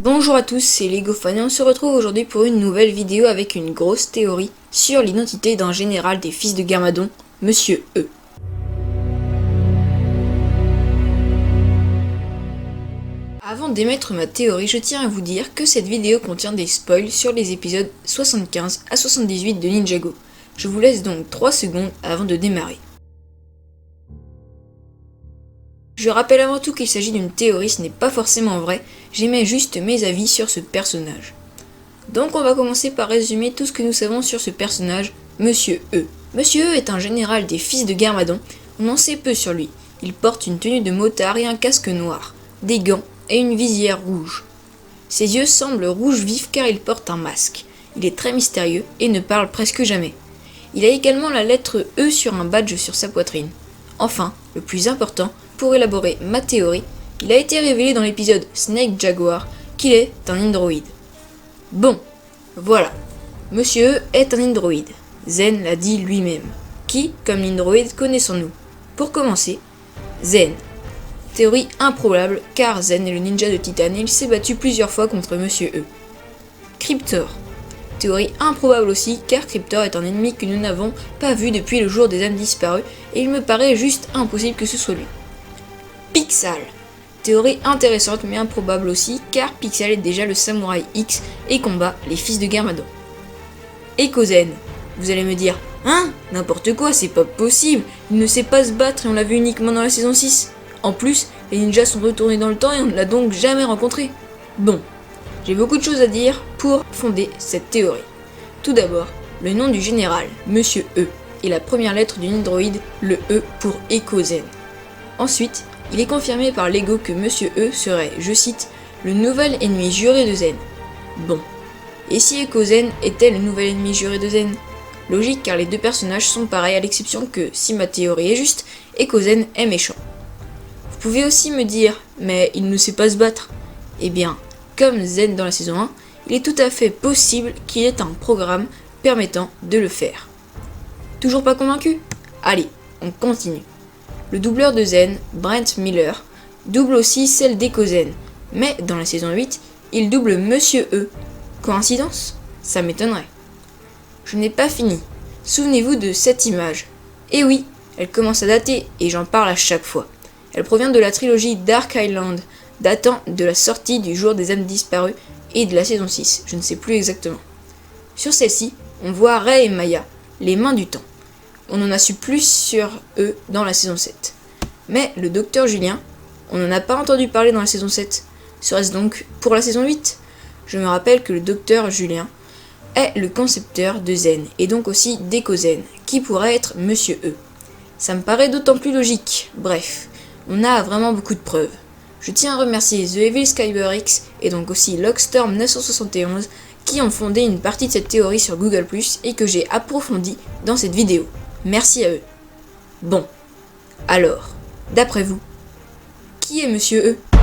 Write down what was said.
Bonjour à tous, c'est LegoFan et on se retrouve aujourd'hui pour une nouvelle vidéo avec une grosse théorie sur l'identité d'un général des fils de Garmadon, Monsieur E. Avant d'émettre ma théorie, je tiens à vous dire que cette vidéo contient des spoils sur les épisodes 75 à 78 de Ninjago. Je vous laisse donc 3 secondes avant de démarrer. Je rappelle avant tout qu'il s'agit d'une théorie, ce n'est pas forcément vrai, j'émets juste mes avis sur ce personnage. Donc on va commencer par résumer tout ce que nous savons sur ce personnage, Monsieur E. Monsieur E est un général des fils de Garmadon, on en sait peu sur lui. Il porte une tenue de motard et un casque noir, des gants et une visière rouge. Ses yeux semblent rouge vif car il porte un masque. Il est très mystérieux et ne parle presque jamais. Il a également la lettre E sur un badge sur sa poitrine. Enfin, le plus important, pour élaborer ma théorie, il a été révélé dans l'épisode Snake Jaguar qu'il est un androïde. Bon, voilà. Monsieur E est un androïde. Zen l'a dit lui-même. Qui, comme l'androïde, connaissons-nous? Pour commencer, Zen. Théorie improbable, car Zen est le ninja de Titane et il s'est battu plusieurs fois contre Monsieur E. Cryptor. Théorie improbable aussi, car Cryptor est un ennemi que nous n'avons pas vu depuis le jour des âmes disparues, et il me paraît juste impossible que ce soit lui. Pixal. Théorie intéressante mais improbable aussi, car Pixal est déjà le samouraï X et combat les fils de Garmadon. Ekozen. Vous allez me dire, hein? N'importe quoi, c'est pas possible, il ne sait pas se battre et on l'a vu uniquement dans la saison 6. En plus, les ninjas sont retournés dans le temps et on ne l'a donc jamais rencontré. Bon, j'ai beaucoup de choses à dire pour fonder cette théorie. Tout d'abord, le nom du général, Monsieur E, et la première lettre d'une androïde, le E pour Ekozen. Ensuite, il est confirmé par Lego que Monsieur E serait, je cite, le nouvel ennemi juré de Zen. Bon, et si Ekozen était le nouvel ennemi juré de Zen? Logique car les deux personnages sont pareils à l'exception que, si ma théorie est juste, Ekozen est méchant. Vous pouvez aussi me dire, mais il ne sait pas se battre. Eh bien, comme Zen dans la saison 1, il est tout à fait possible qu'il ait un programme permettant de le faire. Toujours pas convaincu? Allez, on continue. Le doubleur de Zen, Brent Miller, double aussi celle d'Ekozen, mais dans la saison 8, il double Monsieur E. Coïncidence? Ça m'étonnerait. Je n'ai pas fini. Souvenez-vous de cette image. Et oui, elle commence à dater et j'en parle à chaque fois. Elle provient de la trilogie Dark Island, datant de la sortie du jour des âmes disparues et de la saison 6, je ne sais plus exactement. Sur celle-ci, on voit Rei et Maya, les mains du temps. On en a su plus sur eux dans la saison 7. Mais le docteur Julien, on n'en a pas entendu parler dans la saison 7. Serait-ce donc pour la saison 8? Je me rappelle que le docteur Julien est le concepteur de Zen, et donc aussi d'Ekozen, qui pourrait être Monsieur E. Ça me paraît d'autant plus logique. Bref, on a vraiment beaucoup de preuves. Je tiens à remercier The Evil Skyber X et donc aussi Logstorm 971 qui ont fondé une partie de cette théorie sur Google+, et que j'ai approfondie dans cette vidéo. Merci à eux. Bon, alors, d'après vous, qui est Monsieur E?